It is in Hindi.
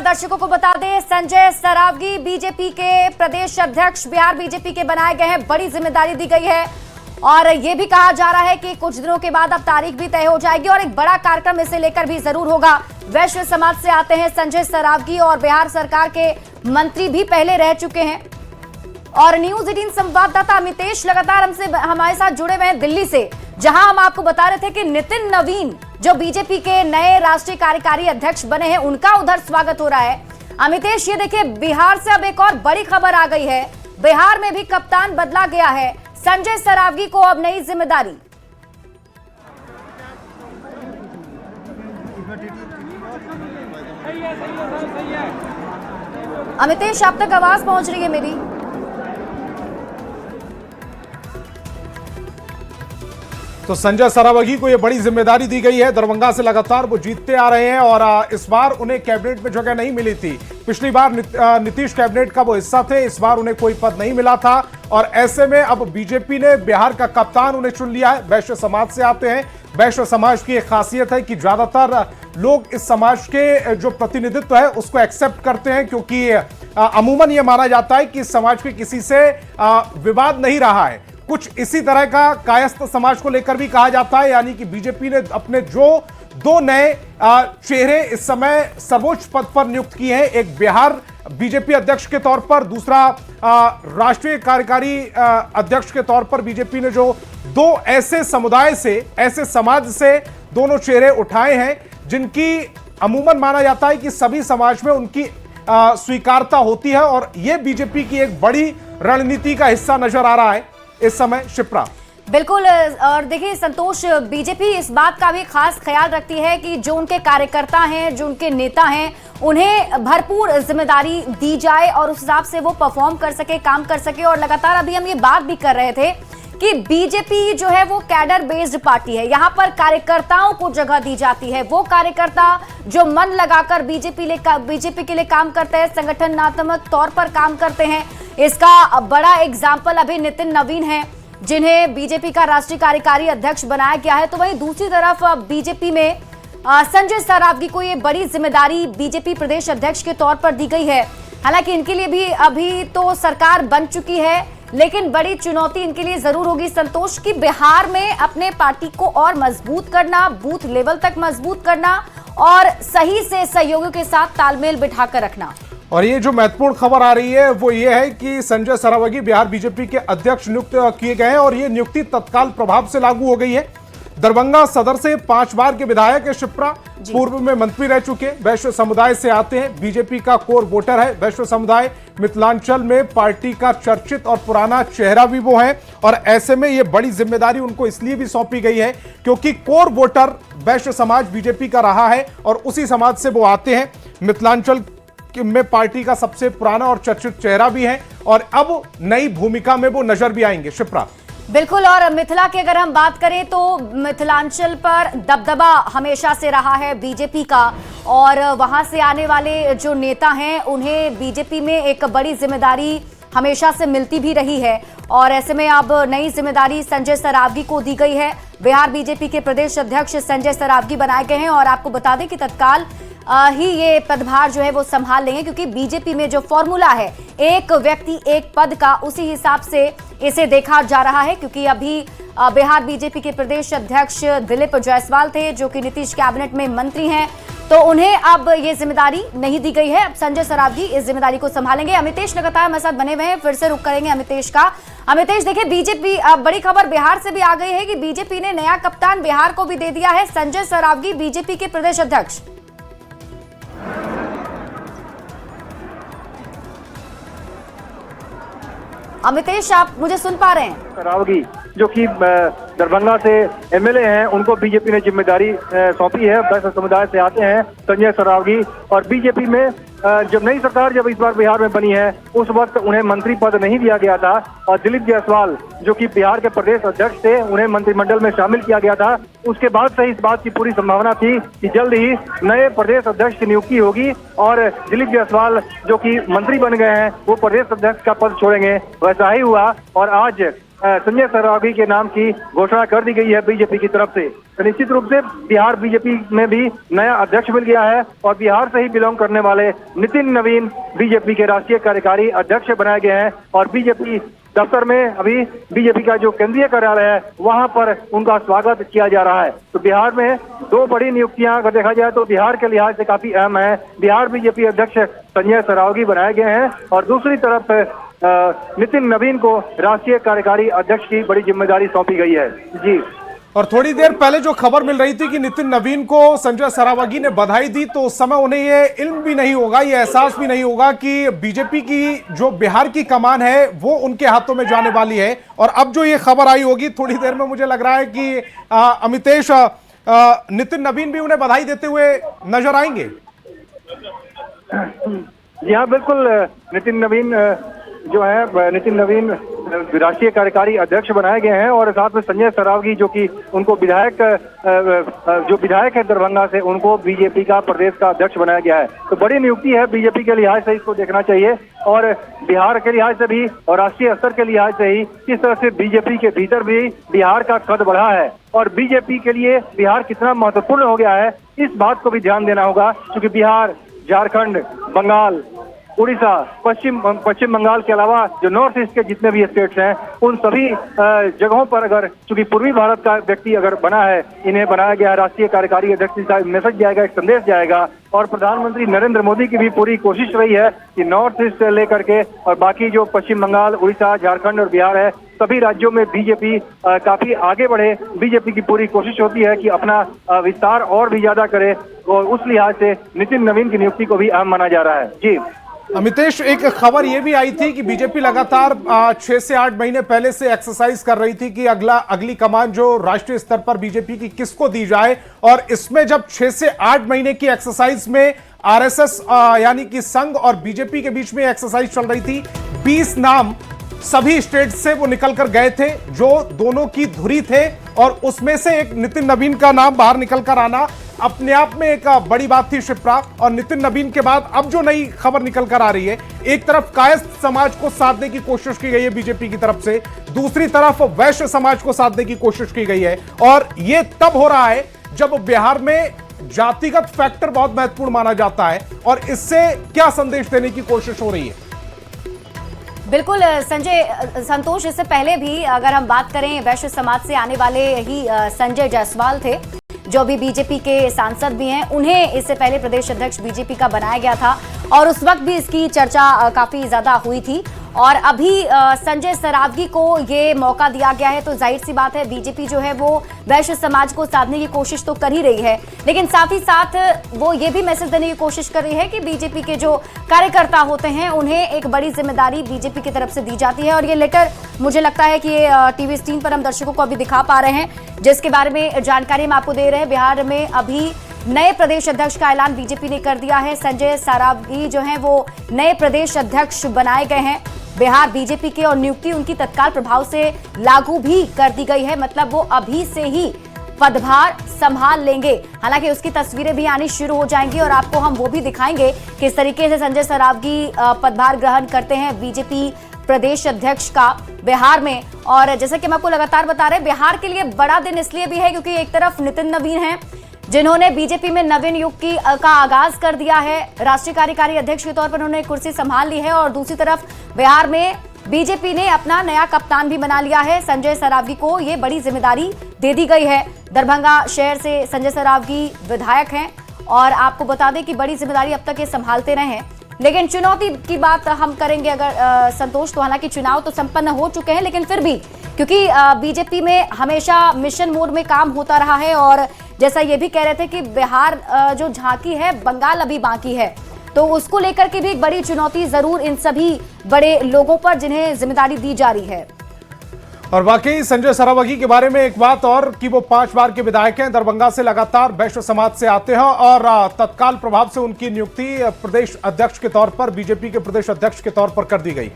दर्शकों को बता दें, संजय सरावगी बीजेपी के प्रदेश अध्यक्ष बिहार बीजेपी के बनाए गए हैं। बड़ी जिम्मेदारी दी गई है और ये भी कहा जा रहा है कि कुछ दिनों के बाद अब तारीख भी तय हो जाएगी और एक बड़ा कार्यक्रम इसे लेकर भी जरूर होगा। वैश्य समाज से आते हैं संजय सरावगी और बिहार सरकार के मंत्री भी पहले रह चुके हैं। और न्यूज 18 संवाददाता अमितेश लगातार हमसे हमारे साथ जुड़े हुए हैं दिल्ली से, जहां हम आपको बता रहे थे कि नितिन नवीन जो बीजेपी के नए राष्ट्रीय कार्यकारी अध्यक्ष बने हैं, उनका उधर स्वागत हो रहा है। अमितेश, ये देखिए, बिहार से अब एक और बड़ी खबर आ गई है। बिहार में भी कप्तान बदला गया है। संजय सरावगी को अब नई जिम्मेदारी। अमितेश, आप तक आवाज पहुंच रही है मेरी? तो संजय सरावगी को यह बड़ी जिम्मेदारी दी गई है। दरभंगा से लगातार वो जीतते आ रहे हैं और इस बार उन्हें कैबिनेट में जगह नहीं मिली थी। पिछली बार नीतीश कैबिनेट का वो हिस्सा थे, इस बार उन्हें कोई पद नहीं मिला था और ऐसे में अब बीजेपी ने बिहार का कप्तान उन्हें चुन लिया है। वैश्य समाज से आते हैं। वैश्य समाज की एक खासियत है कि ज्यादातर लोग इस समाज के जो प्रतिनिधित्व है उसको एक्सेप्ट करते हैं, क्योंकि अमूमन यह माना जाता है कि इस समाज के किसी से विवाद नहीं रहा है। कुछ इसी तरह का कायस्थ समाज को लेकर भी कहा जाता है, यानी कि बीजेपी ने अपने जो दो नए चेहरे इस समय सर्वोच्च पद पर नियुक्त किए हैं, एक बिहार बीजेपी अध्यक्ष के तौर पर, दूसरा राष्ट्रीय कार्यकारी अध्यक्ष के तौर पर बीजेपी ने जो दो ऐसे समुदाय से, ऐसे समाज से दोनों चेहरे उठाए हैं जिनकी अमूमन माना जाता है कि सभी समाज में उनकी स्वीकारता होती है और यह बीजेपी की एक बड़ी रणनीति का हिस्सा नजर आ रहा है इस समय। शिप्रा, बिल्कुल। और देखिए संतोष, बीजेपी इस बात का भी खास ख्याल रखती है कि जो उनके कार्यकर्ता हैं, जो उनके नेता हैं, उन्हें भरपूर जिम्मेदारी दी जाए और उस हिसाब से वो परफॉर्म कर सके, काम कर सके। और लगातार अभी हम ये बात भी कर रहे थे कि बीजेपी जो है वो कैडर बेस्ड पार्टी है। यहाँ पर कार्यकर्ताओं को जगह दी जाती है। वो कार्यकर्ता जो मन लगाकर बीजेपी के लिए काम करते हैं, संगठनात्मक तौर पर काम करते हैं। इसका बड़ा एग्जाम्पल अभी नितिन नवीन है, जिन्हें बीजेपी का राष्ट्रीय कार्यकारी अध्यक्ष बनाया गया है। तो वहीं दूसरी तरफ बीजेपी में संजय सरावगी को ये बड़ी जिम्मेदारी बीजेपी प्रदेश अध्यक्ष के तौर पर दी गई है। हालांकि इनके लिए भी अभी तो सरकार बन चुकी है, लेकिन बड़ी चुनौती इनके लिए जरूर होगी संतोष की बिहार में अपने पार्टी को और मजबूत करना, बूथ लेवल तक मजबूत करना और सही से सहयोगियों के साथ तालमेल बिठाकर रखना। और ये जो महत्वपूर्ण खबर आ रही है वो ये है कि संजय सरावगी बिहार बीजेपी के अध्यक्ष नियुक्त किए गए हैं और ये नियुक्ति तत्काल प्रभाव से लागू हो गई है। दरभंगा सदर से 5 बार के विधायक है शिप्रा, पूर्व में मंत्री रह चुके, वैश्य समुदाय से आते हैं, बीजेपी का कोर वोटर है। वैश्य समुदाय मिथिलांचल में पार्टी का चर्चित और पुराना चेहरा भी वो है और ऐसे में ये बड़ी जिम्मेदारी उनको इसलिए भी सौंपी गई है क्योंकि कोर वोटर वैश्य समाज बीजेपी का रहा है और उसी समाज से वो आते हैं। मिथिलांचल में पार्टी का सबसे पुराना और चर्चित चेहरा भी है और अब नई भूमिका में वो नजर भी आएंगे। शिप्रा, बिल्कुल। और मिथिला की अगर हम बात करें तो मिथिलांचल पर दबदबा हमेशा से रहा है बीजेपी का और वहां से आने वाले जो नेता हैं उन्हें बीजेपी में एक बड़ी जिम्मेदारी हमेशा से मिलती भी रही है और ऐसे में अब नई जिम्मेदारी संजय सरावगी को दी गई है। बिहार बीजेपी के प्रदेश अध्यक्ष संजय सरावगी बनाए गए हैं और आपको बता दें कि तत्काल ही ये पदभार जो है वो संभाल लेंगे, क्योंकि बीजेपी में जो फॉर्मूला है एक व्यक्ति एक पद का, उसी हिसाब से इसे देखा जा रहा है। क्योंकि अभी बिहार बीजेपी के प्रदेश अध्यक्ष दिलीप जायसवाल थे जो कि नीतीश कैबिनेट में मंत्री हैं, तो उन्हें अब ये जिम्मेदारी नहीं दी गई है। अब संजय सरावगी इस जिम्मेदारी को संभालेंगे। अमितेश लगातार हमारे साथ बने हुए हैं, फिर से रुक करेंगे अमितेश का। अमितेश, देखिए, बीजेपी बड़ी खबर बिहार से भी आ गई है कि बीजेपी ने नया कप्तान बिहार को भी दे दिया है, संजय सरावगी बीजेपी के प्रदेश अध्यक्ष। अमितेश, आप मुझे सुन पा रहे हैं? सरावगी जो कि दरभंगा से एमएलए हैं, उनको बीजेपी ने जिम्मेदारी सौंपी है। वैश्य समुदाय से आते हैं संजय सरावगी और बीजेपी में जब नई सरकार जब इस बार बिहार में बनी है उस वक्त उन्हें मंत्री पद नहीं दिया गया था और दिलीप जायसवाल जो कि बिहार के प्रदेश अध्यक्ष थे उन्हें मंत्रिमंडल में शामिल किया गया था। उसके बाद से इस बात की पूरी संभावना थी कि जल्द ही नए प्रदेश अध्यक्ष की नियुक्ति होगी और दिलीप जायसवाल जो कि मंत्री बन गए हैं वो प्रदेश अध्यक्ष का पद छोड़ेंगे। वैसा ही हुआ और आज संजय सरावगी के नाम की घोषणा कर दी गई है बीजेपी की तरफ से। तो निश्चित रूप से बिहार बीजेपी में भी नया अध्यक्ष मिल गया है और बिहार से ही बिलोंग करने वाले नितिन नवीन बीजेपी के राष्ट्रीय कार्यकारी अध्यक्ष बनाए गए हैं और बीजेपी दफ्तर में अभी बीजेपी का जो केंद्रीय कार्यालय है वहां पर उनका स्वागत किया जा रहा है। तो बिहार में दो बड़ी नियुक्तियां अगर देखा जाए तो बिहार के लिहाज से काफी अहम है। बिहार बीजेपी अध्यक्ष संजय सरावगी बनाए गए हैं और दूसरी तरफ नितिन नवीन को राष्ट्रीय कार्यकारी अध्यक्ष की बड़ी जिम्मेदारी सौंपी गई है। जी, और थोड़ी देर पहले जो खबर मिल रही थी कि नितिन नवीन को संजय सरावगी ने बधाई दी, तो उस समय उन्हें ये इल्म भी नहीं होगा, ये एहसास भी नहीं होगा कि बीजेपी की जो बिहार की कमान है वो उनके हाथों में जाने वाली है। और अब जो ये खबर आई होगी थोड़ी देर में, मुझे लग रहा है कि अमितेश, नितिन नवीन भी उन्हें बधाई देते हुए नजर आएंगे। जी हाँ, बिल्कुल। नितिन नवीन राष्ट्रीय कार्यकारी अध्यक्ष बनाए गए हैं और साथ में संजय सरावगी जो कि उनको विधायक है दरभंगा से, उनको बीजेपी का प्रदेश का अध्यक्ष बनाया गया है। तो बड़ी नियुक्ति है, बीजेपी के लिहाज से इसको देखना चाहिए और बिहार के लिहाज से भी और राष्ट्रीय स्तर के लिहाज से ही किस तरह से बीजेपी के भीतर भी बिहार का कद बढ़ा है और बीजेपी के लिए बिहार कितना महत्वपूर्ण हो गया है, इस बात को भी ध्यान देना होगा। क्योंकि बिहार, झारखंड, बंगाल, उड़ीसा, पश्चिम बंगाल के अलावा जो नॉर्थ ईस्ट के जितने भी स्टेट्स हैं उन सभी जगहों पर अगर चूंकि पूर्वी भारत का व्यक्ति अगर बना है, इन्हें बनाया गया है राष्ट्रीय कार्यकारी अध्यक्ष का मैसेज जाएगा, एक संदेश जाएगा। और प्रधानमंत्री नरेंद्र मोदी की भी पूरी कोशिश रही है कि नॉर्थ ईस्ट से लेकर के और बाकी जो पश्चिम बंगाल, उड़ीसा, झारखंड और बिहार है, सभी राज्यों में बीजेपी काफी आगे बढ़े। बीजेपी की पूरी कोशिश होती है कि अपना विस्तार और भी ज्यादा करे और उस लिहाज से नितिन नवीन की नियुक्ति को भी अहम माना जा रहा है। जी अमितेश, एक खबर यह भी आई थी कि बीजेपी लगातार 6 से 8 महीने पहले से एक्सरसाइज कर रही थी कि अगली कमान जो राष्ट्रीय स्तर पर बीजेपी की किसको दी जाए, और इसमें जब 6 से 8 महीने की एक्सरसाइज में आरएसएस यानी कि संघ और बीजेपी के बीच में एक्सरसाइज चल रही थी, 20 नाम सभी स्टेट से वो निकल कर गए थे जो दोनों की धुरी थे और उसमें से एक नितिन नवीन का नाम बाहर निकल कर आना अपने आप में एक बड़ी बात थी शिप्रा। और नितिन नवीन के बाद अब जो नई खबर निकल कर आ रही है, एक तरफ कायस्थ समाज को साधने की कोशिश की गई है बीजेपी की तरफ से, दूसरी तरफ वैश्य समाज को साधने की कोशिश की गई है। और यह तब हो रहा है जब बिहार में जातिगत फैक्टर बहुत महत्वपूर्ण माना जाता है, और इससे क्या संदेश देने की कोशिश हो रही है? बिल्कुल संतोष, इससे पहले भी अगर हम बात करें वैश्य समाज से आने वाले ही संजय जायसवाल थे जो अभी बीजेपी के सांसद भी हैं, उन्हें इससे पहले प्रदेश अध्यक्ष बीजेपी का बनाया गया था और उस वक्त भी इसकी चर्चा काफी ज्यादा हुई थी। और अभी संजय सरावगी को ये मौका दिया गया है तो जाहिर सी बात है बीजेपी जो है वो वैश्य समाज को साधने की कोशिश तो कर ही रही है, लेकिन साथ ही साथ वो ये भी मैसेज देने की कोशिश कर रही है कि बीजेपी के जो कार्यकर्ता होते हैं उन्हें एक बड़ी जिम्मेदारी बीजेपी की तरफ से दी जाती है। और ये लेटर मुझे लगता है कि ये टीवी स्क्रीन पर हम दर्शकों को अभी दिखा पा रहे हैं, जिसके बारे में जानकारी हम आपको दे रहे हैं। बिहार में अभी नए प्रदेश अध्यक्ष का ऐलान बीजेपी ने कर दिया है। संजय सरावगी जो है वो नए प्रदेश अध्यक्ष बनाए गए हैं बिहार बीजेपी के और नियुक्ति उनकी तत्काल प्रभाव से लागू भी कर दी गई है, मतलब वो अभी से ही पदभार संभाल लेंगे। हालांकि उसकी तस्वीरें भी आनी शुरू हो जाएंगी और आपको हम वो भी दिखाएंगे किस तरीके से संजय सरावगी पदभार ग्रहण करते हैं बीजेपी प्रदेश अध्यक्ष का बिहार में। और जैसे कि हम आपको लगातार बता रहे हैं, बिहार के लिए बड़ा दिन इसलिए भी है क्योंकि एक तरफ नितिन नवीन हैं जिन्होंने बीजेपी में नवीन युग का आगाज कर दिया है, राष्ट्रीय कार्यकारी अध्यक्ष के तौर पर उन्होंने कुर्सी संभाल ली है, और दूसरी तरफ बिहार में बीजेपी ने अपना नया कप्तान भी बना लिया है। संजय सरावगी को ये बड़ी जिम्मेदारी दे दी गई है। दरभंगा शहर से संजय सरावगी विधायक हैं और आपको बता दें कि बड़ी जिम्मेदारी अब तक ये संभालते रहे हैं। लेकिन चुनौती की बात हम करेंगे अगर संतोष, तो हालांकि चुनाव तो संपन्न हो चुके हैं, लेकिन फिर भी क्योंकि बीजेपी में हमेशा मिशन मोड में काम होता रहा है और जैसा ये भी कह रहे थे कि बिहार जो झांकी है, बंगाल अभी बाकी है, तो उसको लेकर के भी एक बड़ी चुनौती जरूर इन सभी बड़े लोगों पर जिन्हें जिम्मेदारी दी जा रही है। और वाकई संजय सरावगी के बारे में एक बात और कि वो 5 बार के विधायक हैं, दरभंगा से लगातार वैश्य समाज से आते हैं और तत्काल प्रभाव से उनकी नियुक्ति प्रदेश अध्यक्ष के तौर पर, बीजेपी के प्रदेश अध्यक्ष के तौर पर कर दी गई।